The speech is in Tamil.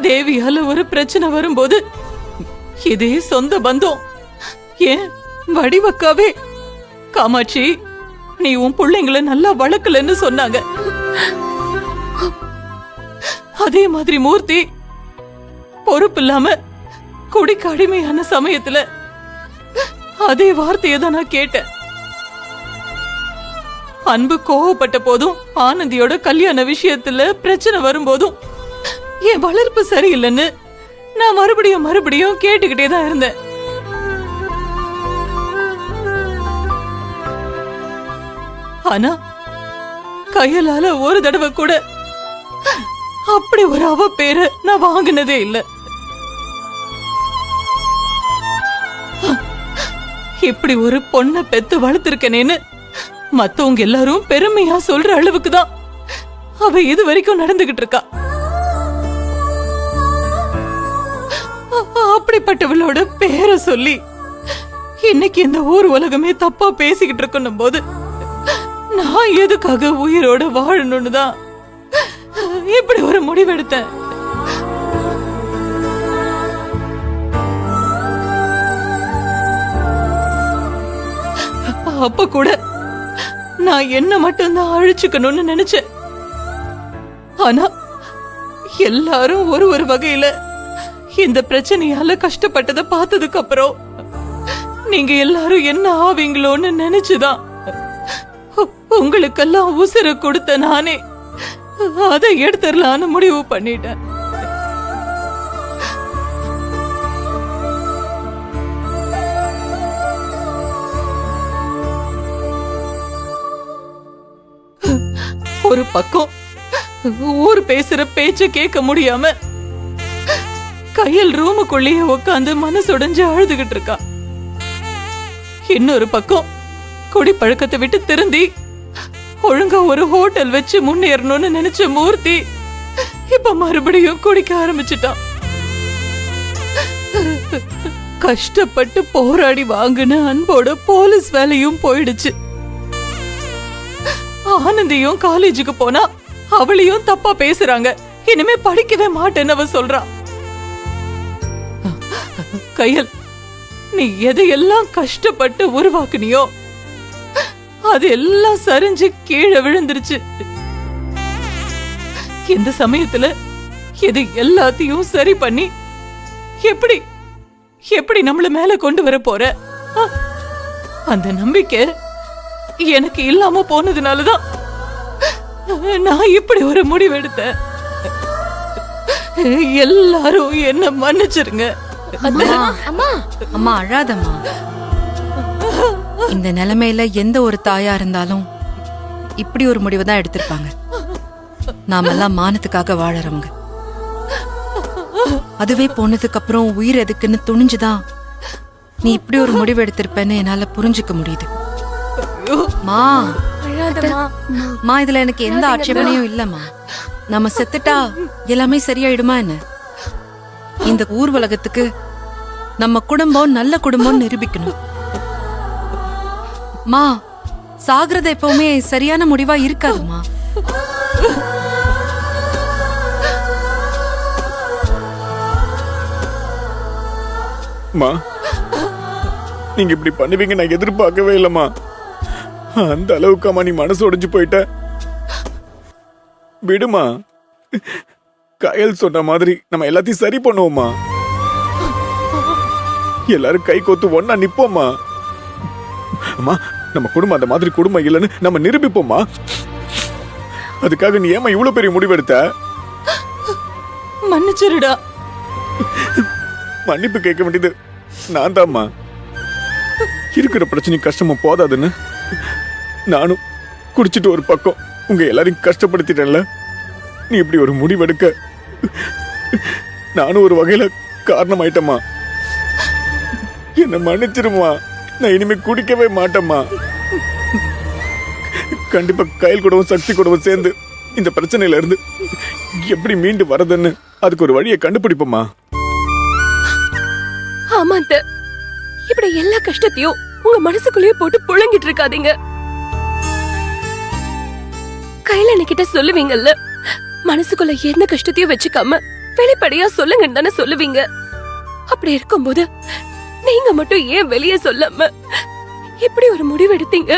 தேவியால ஒரு பிரச்சனை வரும்போது இதே சொந்த பந்தம் ஏன் வடிவக்காவே காமாட்சி நீ உன் பிள்ளைங்களை நல்லா வளர்க்கலன்னு சொன்னாங்க. அதே மாதிரி மூர்த்தி பொறுப்பு இல்லாம குடிக்கு அடிமையான சமயத்துல அதே வார்த்தையை தான் நான் கேட்டேன். அன்பு கோவப்பட்ட போதும் ஆனந்தியோட கல்யாண விஷயத்துல பிரச்சனை வரும்போதும் என் வளர்ப்பு சரியில்லைன்னு நான் மறுபடியும் கேட்டுக்கிட்டே தான் இருந்தேன். ஆனா கையலால ஒரு தடவை கூட அப்படி ஒரு அவ பேரை நான் வாங்கினதே இல்ல. இப்படி ஒரு பொண்ணை பெத்து வளர்த்திருக்கனேன்னு மத்தவங்க எல்லாரும் பெருமையா சொல்ற அளவுக்கு தான் அவ இது வரைக்கும் நடந்துகிட்டு இருக்கா. அப்படிப்பட்டவளோட பேரை சொல்லி இன்னைக்கு இந்த ஊர் உலகமே தப்பா பேசிக்கிட்டு இருக்கணும் போது நான் எதுக்காக உயிரோட வாழணும்னு தான் இப்படி ஒரு முடிவெடுத்தேன். அப்ப கூட நான் என்ன மட்டும்தான் அழிச்சுக்கணும்னு நினைச்சேன். ஆனா எல்லாரும் ஒரு வகையில இந்த பிரச்சனையால கஷ்டப்பட்டதை பார்த்ததுக்கு அப்புறம் நீங்க எல்லாரும் என்ன ஆவீங்களோன்னு நினைச்சுதான் உங்களுக்கெல்லாம் உசுர கொடுத்த நானே அதை எடுத்துடலான்னு முடிவு பண்ணிட்டேன். ஒரு பக்கம் ஊர் பேசுற பேச்ச கேட்க முடியாம கையில் ரூமுக்குள்ளேயே உட்காந்து மனசுடைஞ்சு அழுதுகிட்டு இருக்கா. இன்னொரு பக்கம் குடி பழக்கத்தை விட்டு திருந்தி ஒழுங்கா ஒரு ஹோட்டல் வச்சு முன்னேறணும்னு நினைச்ச மூர்த்தி இப்ப மறுபடியும் குடிக்க ஆரம்பிச்சுட்டான். கஷ்டப்பட்டு போராடி வாங்கின அன்போட போலீஸ் வேலையும் போயிடுச்சு. ஆனந்தியும் காலேஜுக்கு போனா அவளையும் தப்பா பேசுறாங்க. இனிமே படிக்கவே மாட்டேன்னு அவ சொல்றான். கையல், நீ எதையெல்லாம் கஷ்டப்பட்டு உருவாக்குனியோ அது எல்லாம் சரிஞ்சு கீழே விழுந்துருச்சு. இந்த சமயத்துல இது எல்லாத்தையும் சரி பண்ணி எப்படி எப்படி நம்மள மேல கொண்டு வர போற? அந்த நம்பிக்கை எனக்கு இல்லாம போனதுனாலதான் நான் இப்படி ஒரு முடிவெடுத்தேன். எல்லாரும் என்ன மன்னிச்சிருங்க. அம்மா அம்மா அழாதம்மா. இந்த நிலைமையில எந்த ஒரு தாயா இருந்தாலும் இப்படி ஒரு முடிவு தான் எடுத்திருப்பாங்க. நாமெல்லாம் மானத்துக்காக வாழறவங்க. அதுவே போனதுக்கு அப்புறம் உயிர் எதுக்குன்னு துணிஞ்சுதான் நீ இப்படி ஒரு முடிவு எடுத்திருப்பேன்னு என்னால புரிஞ்சுக்க முடியுது. மா இதுல எனக்கு எந்த ஆட்சேபனையும் இல்லம்மா. நம்ம செத்துட்டா எல்லாமே சரியாயிடுமா என்ன? இந்த ஊர் உலகத்துக்கு நம்ம குடும்பம் நல்ல குடும்பம் நிரூபிக்கணும். மா, சாகிறது எப்பவுமே சரியான முடிவா இருக்காதுமா. மா, நீங்க இப்படி பண்ணுவீங்க நான் எதிர்பார்க்கவே இல்லம்மா. அந்த அளவுக்கு அம்மா நீ மனசு உடைஞ்சு போயிட்ட. விடுமா, கயல் சொன்ன மாதிரி நம்ம எல்லாத்தையும் சரி பண்ணுவோமா. எல்லாரும் கை கோத்து ஒன்னா நிப்போமா. அம்மா, நம்ம குடும்பம் அந்த மாதிரி குடும்பம் இல்லைன்னு நம்ம நிரூபிப்போமா. அதுக்காக நீ ஏமா இவ்வளவு பெரிய முடிவெடுத்த? மன்னிச்சிருடா. மன்னிப்பு கேட்க வேண்டியது நான் தான்மா. இருக்கிற பிரச்சனை கஷ்டமும் போதாதுன்னு நானும் குடிச்சிட்டு ஒரு பக்கம் உங்க எல்லாரையும் கஷ்டப்படுத்திட்டேன்ல. நீ இப்படி ஒரு முடிவெடுக்க நானும் ஒரு வகையில காரணமாயிட்டம்மா. என்ன மன்னிச்சிருமா. நான் இனிமே குடிக்கவே மாட்டேம்மா. கண்டிப்பா கையில் கூடவும் சக்தி கூடவும் சேர்ந்து இந்த பிரச்சனையில இருந்து எப்படி மீண்டு வரதுன்னு அதுக்கு ஒரு வழியை கண்டுபிடிப்போமா. ஆமா, இப்படி எல்லா கஷ்டத்தையும் உங்க மனசுக்குள்ளேயே போட்டு புழங்கிட்டு இருக்காதீங்க. கையில கிட்ட சொல்லுவீங்கல்ல, மனசுக்குள்ள எந்த கஷ்டத்தையும் வச்சுக்காம வெளிப்படையா சொல்லுங்கன்னு தானே சொல்லுவீங்க. அப்படி இருக்கும்போது நீங்க மட்டும் ஏன் வெளியே சொல்லாம இப்படி ஒரு முடிவு எடுத்தீங்க?